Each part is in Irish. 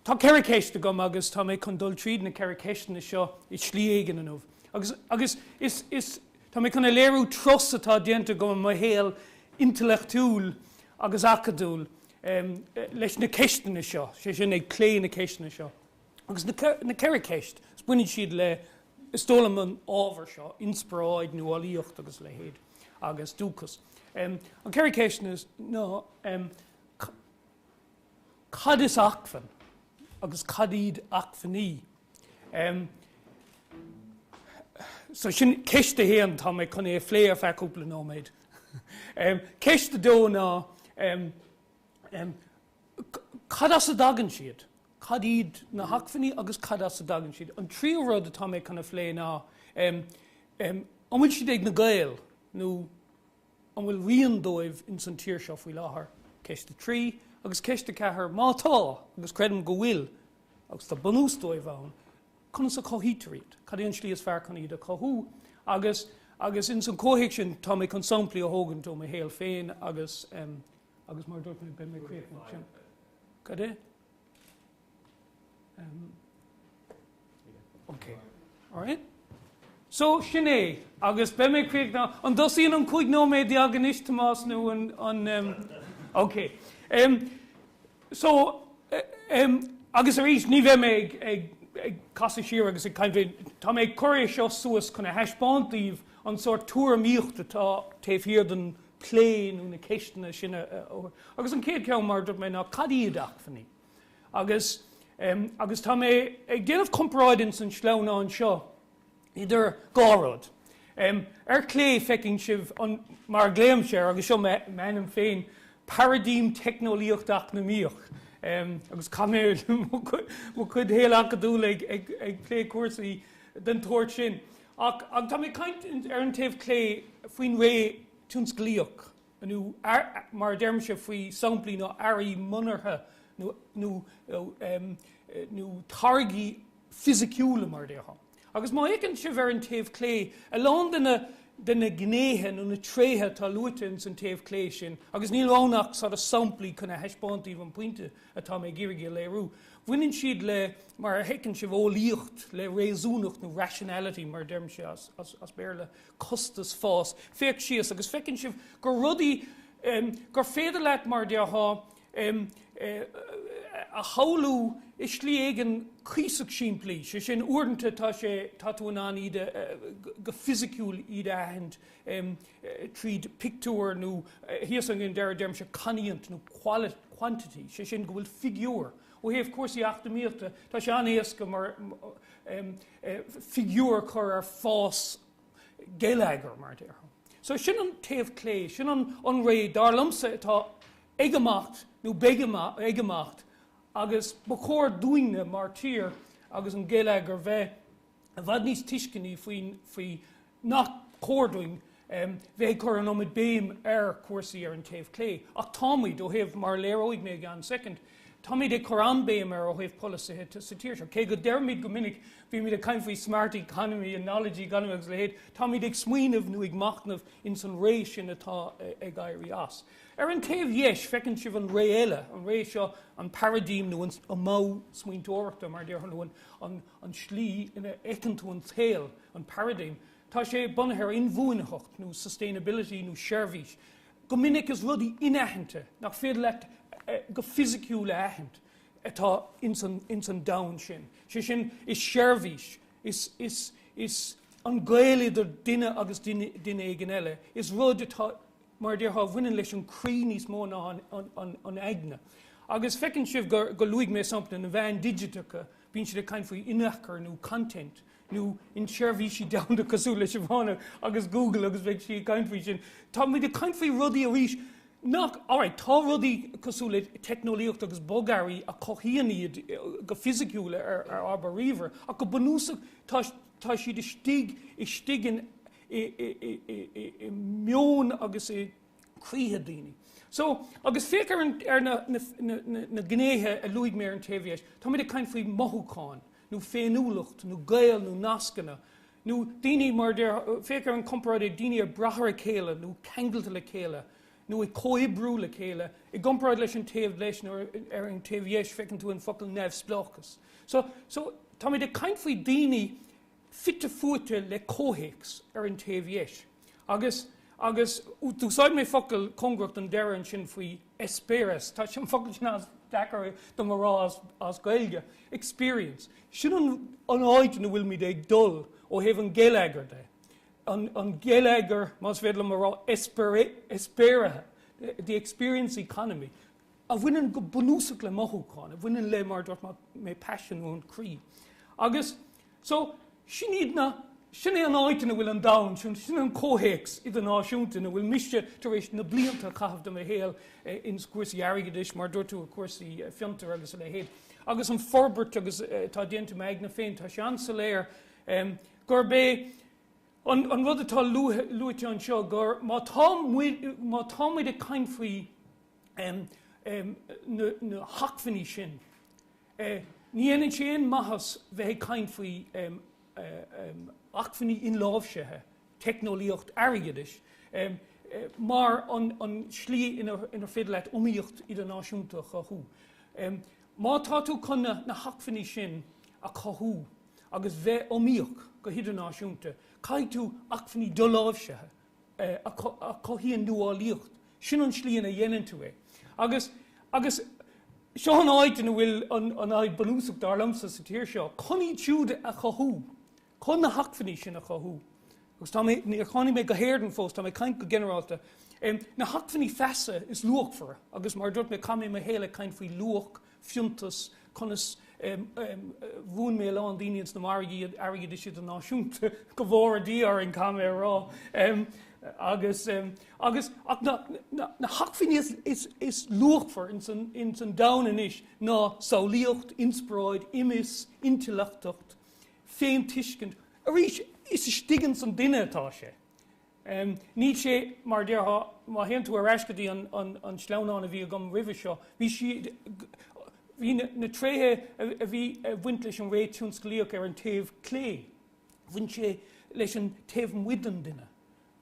tá ceiricéiste gom agus tá mé chun dul tríd na ceiricéiste seo I slí éigean anmh. Agus tá mé chuna léirú tros atá déanta go mo héal intellectúil agus acadúil leis na ceistena seo, sé sin ag clé na ceistena seo. Agus na ceiricéist, buinnig siad le Stolam an Ábhar seo, Inspioráid Nuálaíoch agus le héad, agus Dúchas. An ceiricéist is ná cad is achfan, agus cad iad achfaní. So sin ceiste héan tá mé chun é phléir feicúpla nóméid. Ceiste dó ná cad as a dagan siad, cad iad na hachfaní agus cad as a dagan siad. An tríú rud atá mé chuna phlé ná an bhfuil siad ag na gael, nó an bhfuil rion dóibh in san tír seo faoi láthair. Ceiste trí agus ceiste cethir mátá agus credim go bhfuil agus tá banús dóibh ann. Chun sa co-eagarthóir, cad éon slí is fearr chun iad a chothú, agus in san cóhéic sin tá mé chun samplaí a thógan tó mé héal féin agus mar dúirt mé ben mé créicne sin. Cad é? Okay, all right. So sin é, agus ben mé créicne, an dosíon an chuig nóméid de aganist Tomás nó an okay. So agus arís ní bheith mé ag casa siar agus ag caiimh tá mé choir seo suas chuna heispáintíomh an sort túr míocht atá taobh hiad an pléin ú na ceistena sinna agus an céad ceann mar dúirt mé ná cad iad achfaní. Agus tá mé ag déanamh compráid san sleamhnáin seo idir gárad. Clé feiceann sibh mar gléim sé agus seo meanam féin paradigm technolíocht Eacnamaíoch. Agus camé mo chud héal acadúil ag clé cuasaí den tóir sin. Ach tá mé caint an taobh clé faoin ré tionsclaíoch nó mar derm se faoi samplaí nó airí munartha nó targaí fisiciúla mar détha. Agus má écann sibh ar an taobh clé a lán duna gnéthe nó na tréthe tá luaite san taobh clé sin, agus níl ánach sa a samplaí chuna heispáintíomh an puinte atá mé ggéirigh léirú. Bhuineann siad le mar a heiceann sibh ólaíocht le réasúnacht nó rationality mar derm se as béarla costas fás. Féic sios agus feicinn sibh gur rudaí gur féidir leat mar deartha a hallú is slí éigean cíosach siimplí, sé sin uaireanta tá tú an iad go fisiciúil iad aithint tríd pictúr nó híos an gin derm se caníont nó quantity, sé sin go bhfuil figúr. ó héobh cuasaí Eacnamaíochta, tá sé an éasca mar figúr chur ar fás géileagar mar déir. So sin an taobh clé, sin an ré dar lumsa atá éigeamacht nó éigeamacht agus ba chóir dúine mar tír agus an géileagar bheith a bhd níos tuisciní faoi nach chóirúing bheith chur an omid béim ar cuasaí ar an taobh clé. Ach támaid ó héobh mar léiróid mé gan second. Támaid ag chur an béim ar ó héobh polasithe sa tíir seo. Cé go deirmid go minic bhí míad a caim faoi smart economy and knowledge economy agus le héad, támaid ag smaoinemh nó ag machnamh in san ré sin atá ag éirí as. Ar an taobh dheis feiceann sibh an ré eile, an ré seo an paradigm nó an mó smaointeoireachta mar déir nó an slí ina écan tú an tail, an paradigm. Tá sé bunathe ar inmhuaineacht nó sustainability nó seirbhís. Go minic is rudí inaithinte nach féidir le go fisiciúla aithint atá in san dain sin. Sé sin is seirbhís, is an gaileidir duine agus duine éigean eile. Is rud atá mar déir ha bhuineann leis an crí níos mó ná an eagna. Agus feiceann sibh go luigh mé sampla na bhean digitacha, bíonn siad a caint faoi inachar nó content, nó in seirbhísí damhanda cosú leis bhána agus Google agus bheith si caint faoi sin. Tá muid a caint faoi rudaí a rís nach, alright, tá rudaí cosú le technolíocht agus bogarí a chothaíonn go fisiciúla ar Ábhar riomhar, ach go banúsach tá siad is stigin mion agus críthe daoine. So, agus féicear ar na gnéthe a luigh mé an taobh dheis, tá muid a caint faoi mothúcháin, nó féinúlacht, nó gael, nó nascanna, nó daoine mar féicear an compráid daoine ar brathar a céile, nó ceangailta le céile, nó co-eabrú le chéile, I gcomparáid leis an taobh leis ar an taobh dhéis feiceann tú an focail nebh splachas. So tá mé de caint faoi daoine fitte fuaite le cóhéics ar an taobh dhéis. Agus úsáid mé focail congracht an deireann sin faoi espéras, tá sin focail sin as dachar do marrá as gailge, experience. Sin an áid na bhfuil mí ag dul ó hebh an géileagar de. An géileagar más féile marrá espérathe, the experience economy. A bhaineann go bunúsach le mothúcháin, a bhaineann le mar dúirt mé passion ón crí. Agus, so, sin é an áit na bhfuil an dain, sin an cóhéics iad an náisiúnta na bhfuil miiste tar éis na blianta chahabh do a héal in cuasaí airgeadais mar dúirtú a cuasaí Fionnbarra agus le héad. Agus an forbert agus tá déanta meagna féin, tá sean sa léir gur bé an rud atá luaite an seo gur má tá muid a caint faoi na hacmhaní sin. Ní éanann sé maithas bheith caint faoi hacmhaní inláimhsethe, technoliaocht airgeadais, mar an slí inar féidir leit omíocht idirnáisiúnta chathú. Má tá tú chun na hacmhaní sin a chathú agus bheith omíoch go idirnáisiúnta, caiid tú hacmhaní doláimhsethe a chothíonn nuálaíocht, sin an slíon a dhéanann tú é. Agus seo an áid na bhfuil an áid banúsach dar lamsa sa tíir seo, chuní siúd a chathú, chun na hacmhaní sin a chathú. Agus tá mé chunaí mé go héirdan fós, tá mé caint go generalta. Na hacmhaní feasa is luachfar, agus mar dúirt mé camé mé héile caint faoi luach, fiuntas, chunas bhún mé leán daoine na margaí airgeadais siad an náisiúnta go bhór a dí ar an camé rá. Agus na hacmhaní is luachfar in san dain inis ná saolaíocht, inspioráid, imis, intileachtacht, féin tuiscint. Arís is stigan san duine atá sé. Ní sé mar deartha má héann tú ar eiscadaí an sleánáin a bhí a gom ribh seo, hí na tréthe a bhí bhaint leis an réitiúnscolaíoch ar an taobh clé, bhaint sé leis an taobh muidan duine.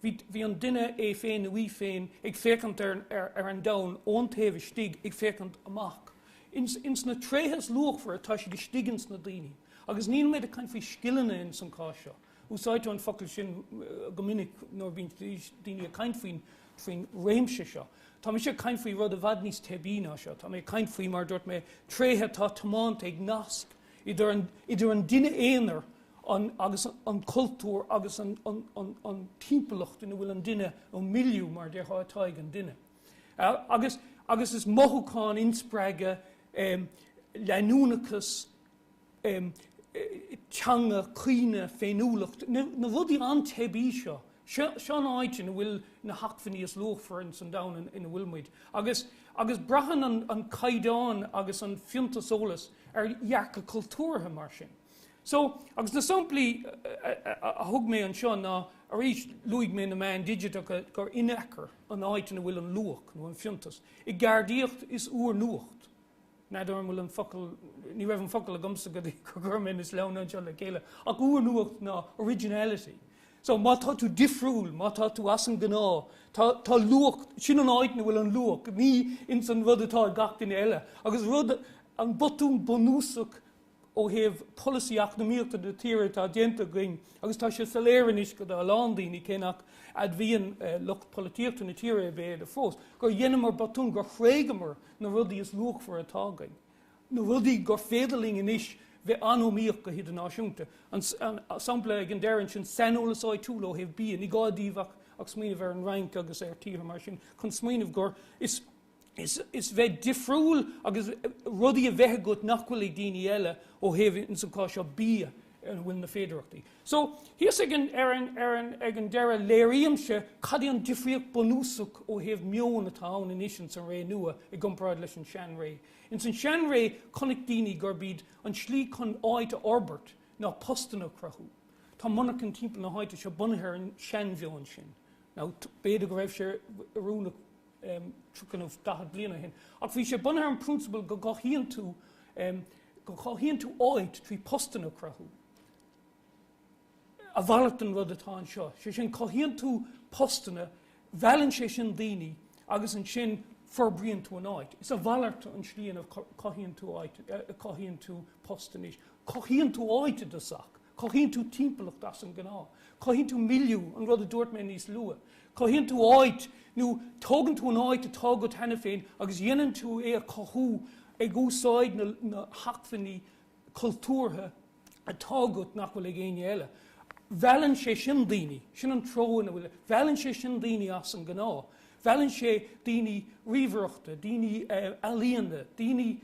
Bhí an duine é féin a bhí féin ag fécant ar an dain ón taobh stig ag fécant amach. Ins na tréthes luachfar atá sé de stigans na daoine. Agus níl méid a caint faoi skillanna in san cá seo. Úsáid an focail sin go minic nóir bhín daoine a caint faoin réimse seo. Tá mé sé caint faoi rud a bhad níos tebína seo, tá mé caint faoi mar dúirt mé tréthe tá tomáint ag nasc idir an duine éonar agus an cultúr agus an timpplacht ina bhfuil an duine ó milliú mar de hátáig an duine. Agus is mothúcháin inspreige leanúnachas teanga, cuine, féinúlacht, na bhudí an tebí seo. Sean áitin a bhfuil na hacmhaní is luachfar in san dain ina bhfuilmuid. Agus brahan an caidáin agus an fionnta solas ar dhearca cultúrtha mar sin. So, agus na samplaí a thug mé an seo ná a rís luigh mé na man digite gur inechar an áitin a bhfuil an luach nó an fiontas. I gardíocht is úr nuacht. Na dúir bhfuil an focail, ní raibh an focail a gomsa go gur mé is leanna seo le chéile, ach úr nuacht ná originality. So má tá tú difriúil, má tá tú as an gná, tá luach, sin an áit na bhfuil an luach, ní in san rud atá gach in eile. Agus rud an botún bonúsach ó hebh policy Eacnamaíochta de tíre tá déanta going, agus tá sé saléirean is go a lándaoine cénach ad bhíon lucht polítíochta na tíre a bhéad a fós. Gur dhéanam mar botún gur chréigeamar na rudaí is luachfar atá going. Na rudaí gur féidirling in is bheith anóíoch go idirnáisiúnta. An sampla ag an deireann sin sanolalas áid túla ó hebh bíon, ní gádaíomh ach smaoinemh ar an rank agus ar tíre mar sin, chun smaoinemh gur is bheith difriúil agus rudaí a bheithe go nachhfuil ag daoine eile ó hebh in san cá seo bí an bhfuil na féidireachtaí. So, híos ag an deire léiríomse cad an difriocht bonúsach ó hebh mion atá ann in isin san ré nua i gcomparáid leis an sean ré. In san sean ré connic daoine gur bíd an slí chun áid a orbert ná postanna crathú. Tá monach an timp na háite se bunathe an sean bheoin sin. Ná béad go raibh sé arúnach trucan of 10 bliana hin. Ach bhí sé bunathe an principle go gachíonn tú áid trí postanna crathú. A bhalat an rud atá an seo. Sé sin cohíonn tú postanna, bhealann sé sin daoine agus an sin forbrion tú an áit. Is a bhalarta an slíon of cohíonn tú áit, cohíonn tú postanis. Cohíonn tú áite dosach. Cohíonn tú timpachcht as an gná. Cohíonn tú milliú an rud a dúirt mé níos lua. Cohíonn tú áit, nó tógann tú an áit a tógad hena féin, agus dhéanann tú a cothú ag úsáid na hachfaní cultúrtha a tógad nach bhfuil ag géine eile. Bheallann sé sin daoine, sin an tróin a bhfuil, bheallann sé sin daoine as an gná. Bheallann sé daoine ríomhaireachta, daoine alíonda, daoine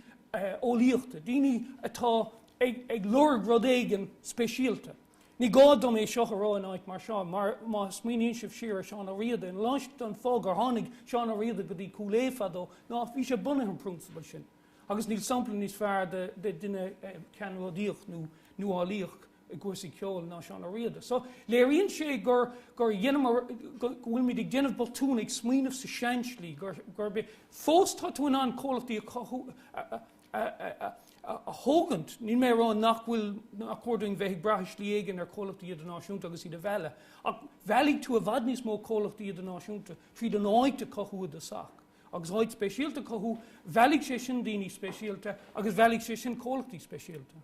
ólaíochta, daoine atá ag lorg rud éigean speisialta. Ní gádom é seo ará an áit mar seán, mar smíonn sibh siar seán a riada, an láist an fág ar tháinig seán a riada go dtí cúléfadó, ná bhí sé bunathe an principal sin. Agus níl sampla níos fearr de duine ceanradíoch nó nuálaíoch i gcuirsaí ceol ná seán a riada. So léiríonn sé gur bhfuil míid ag déanamh boltún ag smíanamh sa seanslí, gur be fós tá tú an cólachtaí a hógant, ní mé rán nach bhfuil according bheith braithslí éigean ar cólachtaí idirnáisiúnta agus iad a bheile. Ach bhealaigh tú a bhd níos mó cólachtaí idirnáisiúnta tríd an áit a cothúd a sach. Agus áid speisialta cothú, bhealaigh sé sin daoine speisialta, agus bhealaigh sé sin cólachtaí speisialta.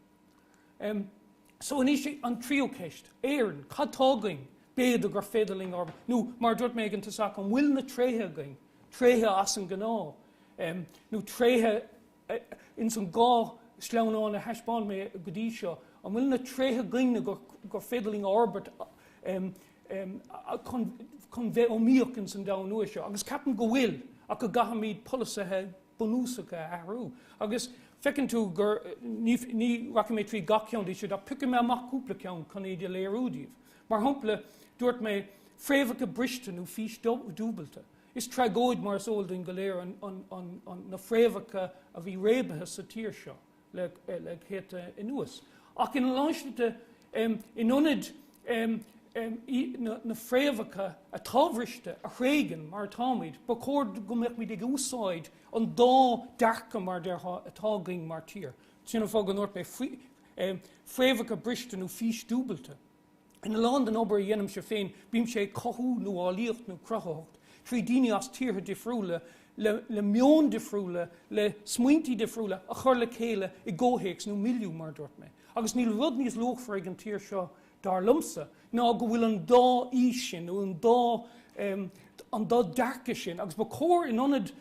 So in sé an trío ceist, éireann, catágain, béad a gur féidirling arba. Nó mar dúirt mé an tasach an bhfuil na tréthe gain, tréthe as an gná. Nó tréthe in san gá sleanán a heispáin mé go dtí seo, an bhfuil na tréthe gaine gur féidirling arbert chun bheith ó míoch in san dá nua seo. Agus capan go bhfuil ach go gahamíd polisathe bunúsacha ahrú. Agus fecinn tú gur ní racha mé trí gaceann dí sé a puca mé amach cúpla ceann chun éidir léarúdíomh. Mar hampla dúirt mé fréamhacha briste nó fís dúbalta. Is tregóid mar sólding go léir an na fréamhacha a bhí rébathe sa tír seo le chéta inuas. Ach in láiste in ionad na fréamhacha a tábhriste a chréigean mar táid, ba cór go mbeadh míid ag úsáid an dá dearcha mar atá gainn mar tír. Sinna fág an ort mé fréamhacha briste nó fís dúbalta. In lán an obair dhéanam sé féin, bím sé cothú nuálaíocht nó crothacht. Trí daoine as tíortha difriúla, le meon difriúla, le smuointí difriúla, a chur le chéile i ggóhéics nó milliú mar dúirt mé. Agus níl rud níos luachfar ag an tír seo dar lumsa, ná go bhfuil an dá ís sin, nó an dá dearcha sin, agus ba cór in anad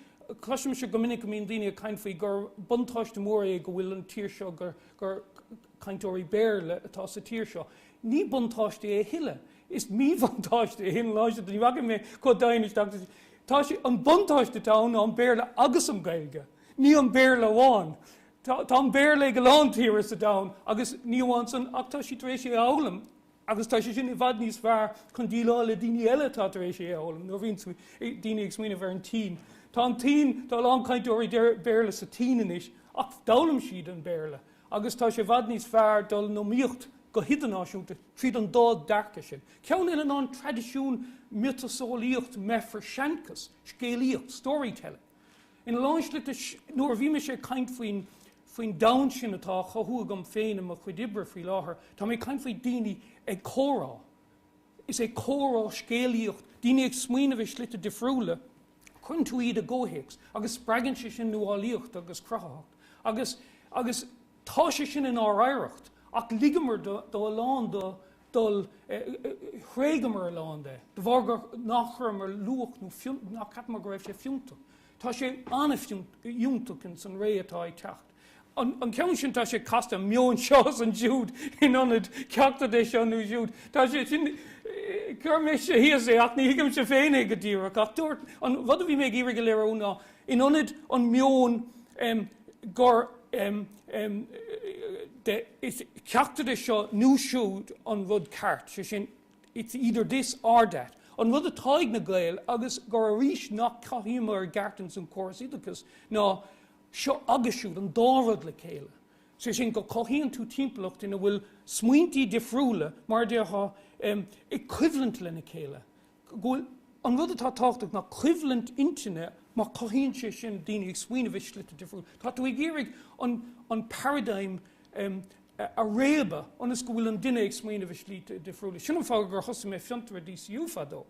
cloisiim se go minic míon daoine a caint faoi gur buntáiste mór é go bhfuil an tír seo gur caintóirí béirle atá sa tír seo. Ní buntáiste é hiile. Is mí buntáiste é hin láiste, ní bhaga mé có daoine tá sé an buntáiste tá an béirle agus an gailge. Ní an béirle bháin. Tá an béirle go lántíir sa da, agus níomháin san ach tá si éis sé álam, agus tá sé sin i bhd níos fearr chun díláil daoine eile tá éis sé álam, nó bhíonn daoine ag smaoineh ar an tí. Tá an tí tá lán cainteoirí béirle sa tíanais, ach dálam siad an béirle, agus tá sé bhd níos fearr dul nó míocht go hidirnáisiúnta tríd an dá dearcha sin. Ceann in an traidisiún mitasolaíocht mefrseancas, scéalaíocht, storytelling. In láislit nuair bhí me sé caint faoin dain sin atá chothú agam féin a chuidibre faoi láthair, tá mé caint faoi daoine ag córá. Is é córá scéalaíocht, daoine ag smaoinmh slite difriúla, chun tú iad a ggóhéics, agus spreagann sé sin nuálaíocht agus crothacht. Agus tá sé sin in áireacht, ach ligamar do lán dul chréigamar lán de bhar nachchar mar luach nó capmar go raibh sé fiúnta. Tá sé anna fiúntacin san ré atá ag techt. An ceann sin tá sé casta meon seos an Júd in anad ceachta é seo nó Júd. Tá sé sin cur mé sé híos é ach ní hiigim sé féin go dtíach ach dúirt an bhd a bhí mé ghíre go léirúna in anad an meon gur is ceachta é seo núisiúd an rud ceart sé sin it's either this or that. An rud a táig na gael agus gur a rís nach caithíomar gartan san cuasaídachas ná seo agasisiúd an dárad le chéile. Sé sin go coithíonn tú timpeacht ina bhfuil smuointí difriúla mar deartha equivalent le na chéile. An rud atá táchtach na equivalent intine má coithíonn sé sin daoine ag smaoinmh slite difriúla. Tá tú ag géirigh an paradigm a réba anas go bhfuil an duine ag smaoinmh slite difriúla. Sin an fág gur thosa mé Fionnbarra DCU fadó.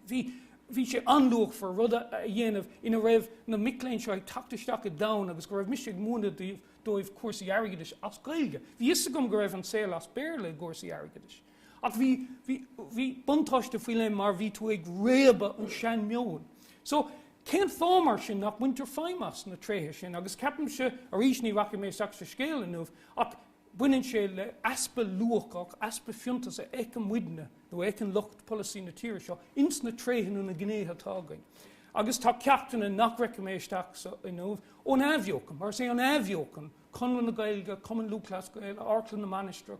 Bhí bhí sé anlúach for rud a dhéanamh ina raibh na Mickléin seo ag tactaisteach da agus go raibh misteag múna dóibh cuasaí airgeadais as gailge. Bhí is gom go raibh an saoil as béirle cuasaí airgeadais. Ach bhí buntáiste faoi le mar bhí tú ag réaba an sean meoin. So cén fámar sin nach winter fáimas na tréthe sin agus ceapim se a rís ní bhacha mé seach sa scéal anmh ach buinn sé le aspa luachach, aspa fionntas a ag an muidne nó ag an lucht policy na tíre seo ins na tréthe na gnéthe tágain. Agus tá ceachtainna nach recomméisteach inmh ón Abhiocan, mar sé an Abhiocan, Conran na Gailge, Common Lucas Gail, Arklan na Manistrach,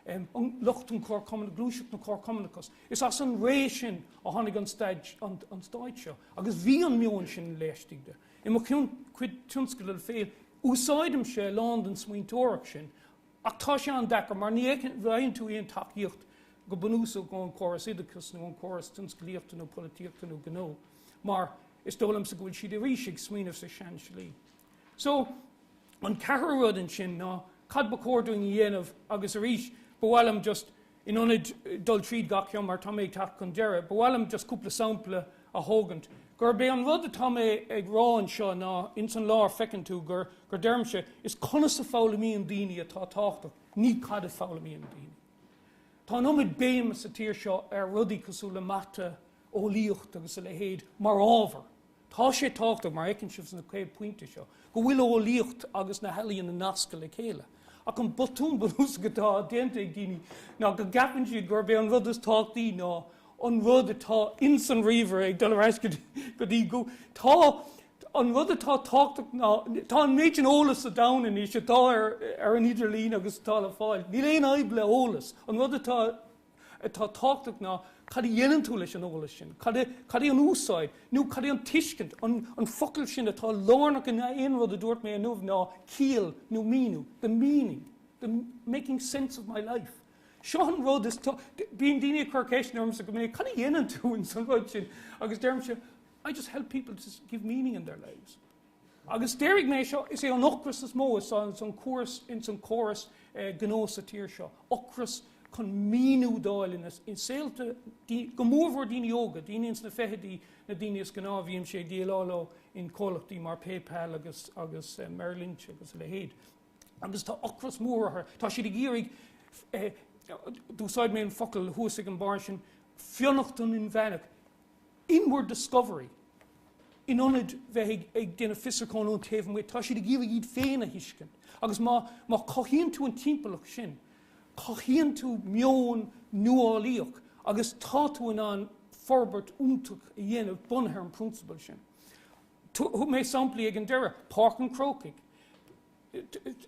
an luchtún cór common glúiseach na cór communicus. Is as an rééis sin a tháinig an staid seo, agus bhí an meoin sin léistigde. I mo ciún cuid tionscail féil, úsáidm sé London smaointeoireach sin, ach tá sé an dechar, mar ní bhain tú íon takeíocht go bunúsú go an choras idicus nó an choras tionscailíochta nó polítíochta nó gnó. Mar is dólam sa gúil siad a rísigh smaoinmh sa sean slí. So, an cethar rud an sin ná, cad ba córdúin dhéanamh agus a rís, bhfuilm just in onid dul tríd gacham mar tá méid tach chun deire, bhfuilm just cúpla sampla a thógant. Gur bé an rud atá mé ag ráin seo ná in san lár fecinn tú gur deirmse is conas sa fála míon daoine atá táchtach, ní cad a fála míon daoine. Tá nóid béim sa tír seo ar rudaí cosú le mata ólaíocht agus le héad mar ábhar. Tá sé táchtach mar ecinn sibh na céad puinte seo, go bhfuil ólaíocht agus na helíonn na nasca le chéile. Ach an botún bunús gotá déanta ag daoine ná go gapan siad gur bé an rud is táchtaí ná an rud atá in san riomhar ag dul reis go dtí go tá an rud atá táchtach ná tá an méid an ólas a dain í sé tá ar an idirlín agus tá le fáil. Ní léon aib le ólas an rud atá táchtach ná cad í dhéanann tú leis an ólas sin, cad í an úsáid, nó cad í an tuiscint, an focail sin atá lárnach in aon rud a dúirt mé anmh ná cíal nó míú, the meaning, the making sense of my life. Seo an rud is bíon daoine chuircéisnarm sa go mé cad í dhéanann tú in san rud sin, agus deirm se, I just help people to give meaning in their lives. Agus déirigh mé seo is é an ochras is mó is an chóras in san chóras gnó sa tír seo, ochras chun míú dáilinas in saoilta go mórmhór daoine yoga, daoine ins na fehadí na daoine is gná bhíonn sé díaláló in cólachtaí mar PayPal agus Merrill Lynch agus le héad. Agus tá ochras mór tá siad ag géirigh dúsáid mé an focail thuasaigh an bar sin fionnachtún in bhenach inward discovery in onid bheith ag déanana fisicán ón taobh muid tá siad ag géirigh iad féin a hiiscin. Agus má cochíonn tú an timpachach sin, cochíonn tú meoin nuálaíoch agus tá tú an forbert úntach a dhéanamh bunthar an principal sin. Thu mé samplaí ag an deire, Park an Crocaigh.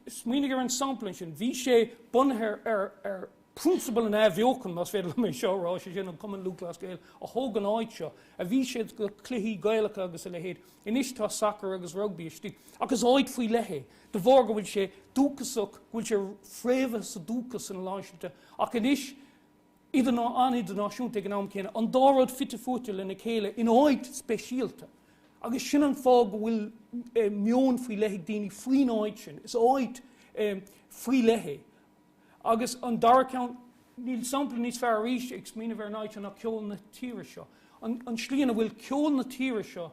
Smaoinigh ar an samplaí sin, bhí sé bunthar ar principal an Abhiocan mas féidir mé seo rá sé sin an Common Lucas Gail a thógan áid seo, a bhí siad go cluichí Gaeilgeacha agus a le héad. Inis tá soccer agus rugby istí, agus áid faoi lethe. De bhór go bhfuil sé dúchasach, bhfuil sé fréamh sa dúchas an láisiúnta, ach inis idir ná anidirnáisiúnta ag an am céanna, an dárad fitte fútil in na chéile in áid speisialta. Agus sin an fá go bhfuil meoin faoi lethe daoine faoin áid sin, is áid faoi lethe. Agus an darcount níl sampla níos fear rís ag smíanamh ar náid an ceol na tíre seo. An slíanana bhfuil ceol na tíre seo,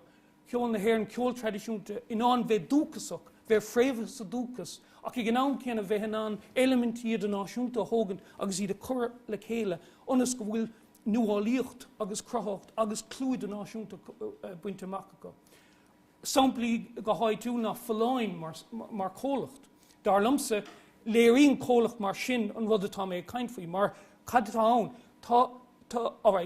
ceol na hhéir an ceol tradiisiúnta in an bheith dúchasach, bheith fréamh sa dúchas, ach ag an am céanna bheith an elementí iad náisiúnta thógan agus iad a cur le chéile, ionas go bhfuil nuálaíocht agus crothacht agus clúid a náisiúnta buinte macacha. Samplaí go háid tú na Fhionnbarra mar cólacht. Dar lumsa léiríonn cólacht mar sin an rud atá mé chaint faoi, mar cad tá ann,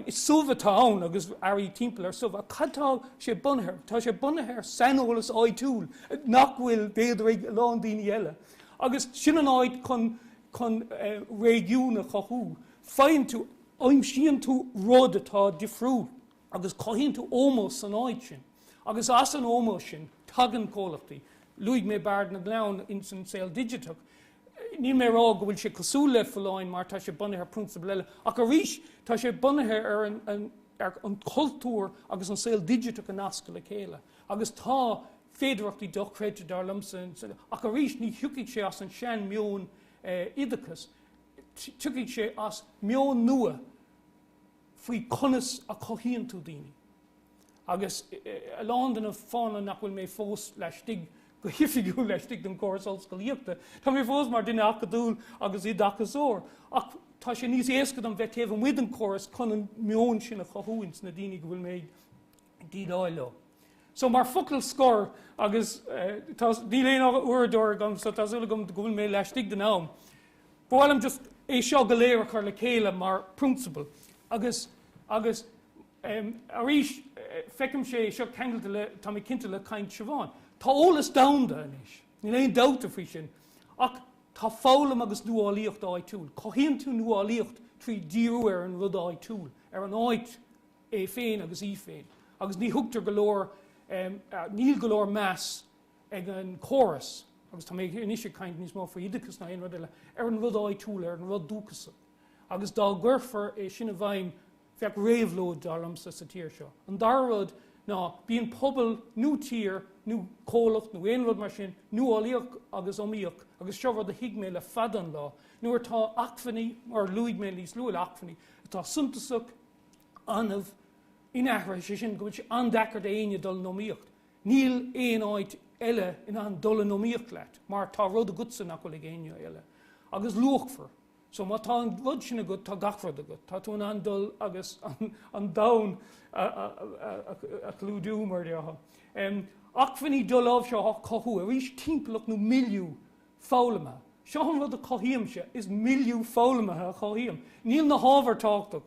is suamh tá ann agus airí timpeall ar suamh, cad tá sé bunthar, tá sé bunthar sanolalas áid túil, nach bhfuil béidir ag lán daoine eile. Agus sin an áid chun réigiúna chothú, féin tú, aimsíonn tú rud atá difriúil, agus coithíonn tú ómós an áid sin. Agus as an ómós sin, tagan cólachtaí, luigh mé bard na glán in san saoil digitach, ní mé rá go bhfuil sé cosú le Fhionnbarra mar tá sé bunithe principal eile, ach a rís tá sé bunithe ar an cultúr agus an saoil digitach an nasca le chéile. Agus tá féidireachtaí dochréite dar lumsa, ach a rís ní thiúcaigh sé as an sean meoin idicus, thiúcaigh sé as meoin nua faoi conas a choithíonn tú daoine. agus a London of fána nach bhfuil mé fós leis stig go hifiú leis stig den córas Ollscoil Íochta. Tá mé fós mar duine ach dúil agus iad achas ór. Ach tá sé níos éascad an bheith taobh an muid an córas chun an mion sin a chothúins na daoine go bhfuil méid dídáil. So mar focail scór agus ní léon uairdóir gom so tá úla gom go bhfuil mé leis stig den nám. Bhfuilm just é seo go léir chu le chéile mar principle. Agus a rís fecim sé seo cheangailta le tá mé cinnte le chaint siobháin. Tá ólas damda inis. Ní léon dáta faoi sin. Ach tá fálam agus nuálaíocht áid túl. Cohíonn tú nuálaíocht trí díú ar an rud áid túl. Ar an áid é féin agus í féin. Agus ní thugtar go leor níl go leor meas ag an chóras. Agus tá mé inis chaint níos má faoi idachas na aon rud eile. Ar an rud áid túl ar an rud dúchasa. Agus dá ggurfar é sin a bhaim feach réamhlód darlamsa sa tír seo. An darrod ná bíon pobl nó tír, nó cólacht, nó éon rud mar sin, nuálaíoch agus omíoch, agus seo rud a hiig mé le fadan lá. Nuair tá achfaní, mar luig mé lís luil achfaní, tá suntasach anmh inachra sé sin go bhfuil andachar aine dul nóíocht. Níl éon áid eile in an dul nóíocht leat, mar tá rud a gutsa nach bhfuil géine eile. Agus luachfar. So má tá an rud sinna go tá gachrad a go. Tá tú an dul agus an dam a clúdú mar deartha. Achfaní dul ábh seo cothú a rís timpplaach nó milliú fálamha. Seo an rud a chohíamse is milliú fálamathe a chohíam. Níl na hábhar táchtach.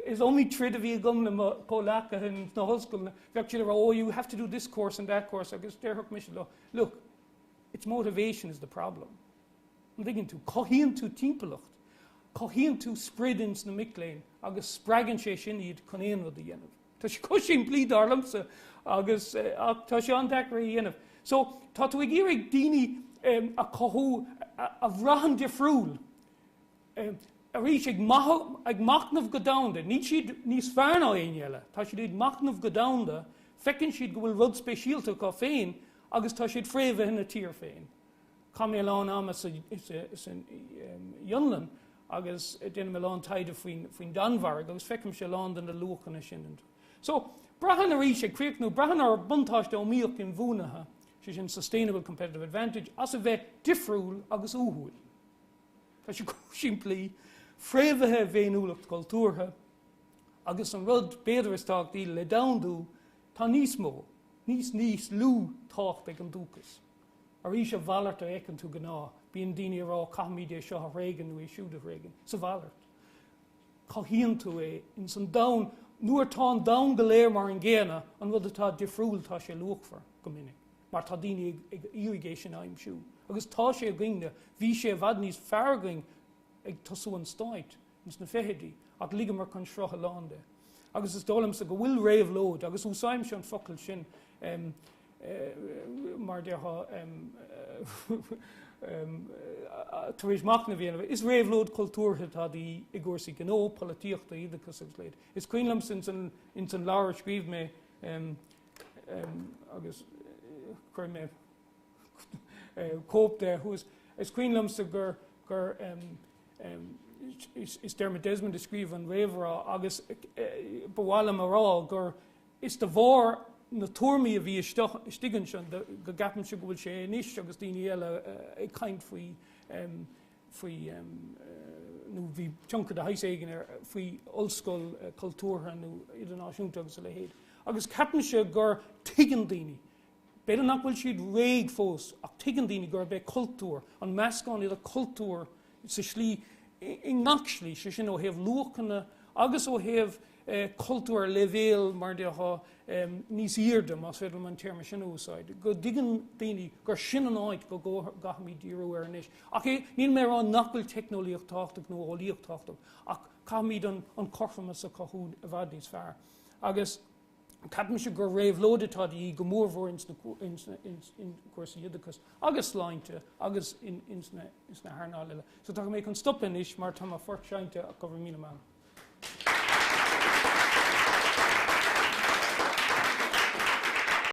Is only trid a bhí gom na cólacha in na hoscoil. Bheach siad oh, you have to do this course and that course. Agus dearthach mis look, its motivation is the problem. I'm thinking tú cohíonn tú timpplaach. Cohíonn tú spridins na micléin agus spragan sé sin iad chun éon rud a dhéanamh. Tá sé cosisiún blí darlamsa agus tá sé an dechar a dhéanamh. So tá tú ag iarraigh daoine a cothú a bhrahan difriúil. A rís ag machnaimh go damda, ní siad níos fearna aon eile. Tá siad ag machnaimh go damda, fecinn siad go bhfuil rud speisialta go féin agus tá siad fréamh na tír féin. Cá mé lán amas san Ionlan, agus déanam meán taide faoin Danmhar, agus fecim sé lán den na luachana sin. So, brahan a rís sé críochnú, brahan ar buntáiste ó míoch in bhúnathe, sé sin sustainable competitive advantage, as a bheith difriúil agus úthúil. Tá sé siimplí fréamhathe bhéanúlacht cultúrtha, agus an rud béidir is tácht le damdú, tá níos mó, níos lú tácht ag an dúchas. A rís a bhailart a écann tú gná, bíon daoine rá caithmíide seo a réigean nó é siúd a réigean, sa bhailart. Cohíonn tú é in san dam, nuair tá an dam go léir mar an ggéana, an rud atá difriúil tá sé luachfar go minic. Mar tá daoine ag irrigation aimimsú. Agus tá sé a gine, bhí sé bhd níos feargaing ag tosú an stáit, ins na fehidí, ach líga mar chun sreocha lánde. Agus is dólam sa go bhfuil réamhlód, agus úsáim se an focail sin mar deartha taréis machnaimh is réamhlód cultúrtha tá dí i gcúrsaí gnó políochta iadachas agus léad. Is cuilam in san leabhar scríomh mé agus chuir mé cóp de is cuilam sa gur is Dermot Desmond scríomh an réamhrá agus bhhailm ará gur is de bhór na tuairmií a bhí stigan sin go gapan se go bhfuil sé níos agus daoine eile ag chaint faoi nó bhí tionchad a heis éigen ar faoi ollscoil cultúrtha nó idirnáisiúnta agus le héad. Agus capan se gur tuigeann daoine. Beidir nach bhfuil siad réig fós ach tuigeann daoine gur bheith cultúr, an meascán iad a cultúr sa slí i ngach slí sé sin ó thaobh luachana agus ó thaobh cultúr levéal mar deartha níos iardam as féidir man téirme sin úsáid. Go dtuigeann daoine gur sin an áid go gaithmí díú ar anis. Ach níl mé an nachfuil technolíocht táchtach nó ólíocht táchtach ach caithmíd an corfamas a cothún a bhd níos fearr. Agus caithm se gur réamhlódatá í go mórmhór in cuasaí iadachas agus sláinte agus in na thnáil eile. So tá mé chun stopin is mar tá Bhrolcháinte a go bhfuil míle man.